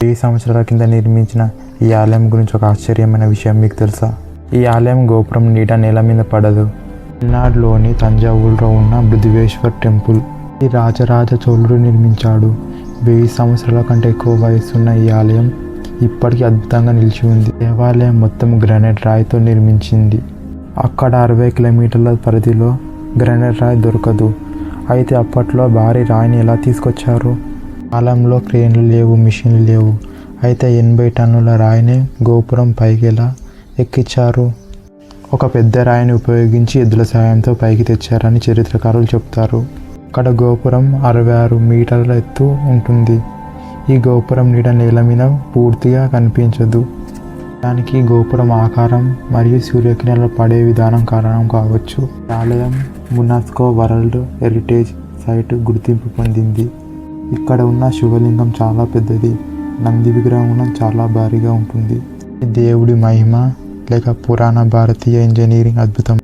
1000 సంవత్సరాల కింద నిర్మించిన ఈ ఆలయం గురించి ఒక ఆశ్చర్యమైన విషయం మీకు తెలుసా? ఈ ఆలయం గోపురం నీట నేల మీద పడదు. తమిళనాడులోని తంజావూరులో ఉన్న బృహదీశ్వర్ టెంపుల్ ఈ రాజరాజ చోళుడు నిర్మించాడు. 1000 సంవత్సరాల కంటే ఎక్కువ వయసున్న ఈ ఆలయం ఇప్పటికీ అద్భుతంగా నిలిచి ఉంది. దేవాలయం మొత్తం గ్రానైట్ రాయితో నిర్మించింది. అక్కడ 60 కిలోమీటర్ల పరిధిలో గ్రానైట్ రాయి దొరకదు. అయితే అప్పట్లో భారీ రాయిని ఎలా తీసుకొచ్చారు? కాలంలో క్రేన్లు లేవు, మిషన్లు లేవు. అయితే 80 టన్నుల రాయిని గోపురం పైకి ఎలా ఎక్కించారు? ఒక పెద్ద రాయిని ఉపయోగించి ఎద్దుల సాయంతో పైకి తెచ్చారని చరిత్రకారులు చెప్తారు. అక్కడ గోపురం 66 మీటర్ల ఎత్తు ఉంటుంది. ఈ గోపురం నీడ నేల మీద పూర్తిగా కనిపించదు. దానికి గోపురం ఆకారం మరియు సూర్యకిరణాలు పడే విధానం కారణం కావచ్చు. ఆలయం యునెస్కో వరల్డ్ హెరిటేజ్ సైట్ గుర్తింపు పొందింది. ఇక్కడ ఉన్న శివలింగం చాలా పెద్దది. నంది విగ్రహం చాలా భారీగా ఉంటుంది. దేవుడి మహిమ లేక పురాణ భారతీయ ఇంజనీరింగ్ అద్భుతం.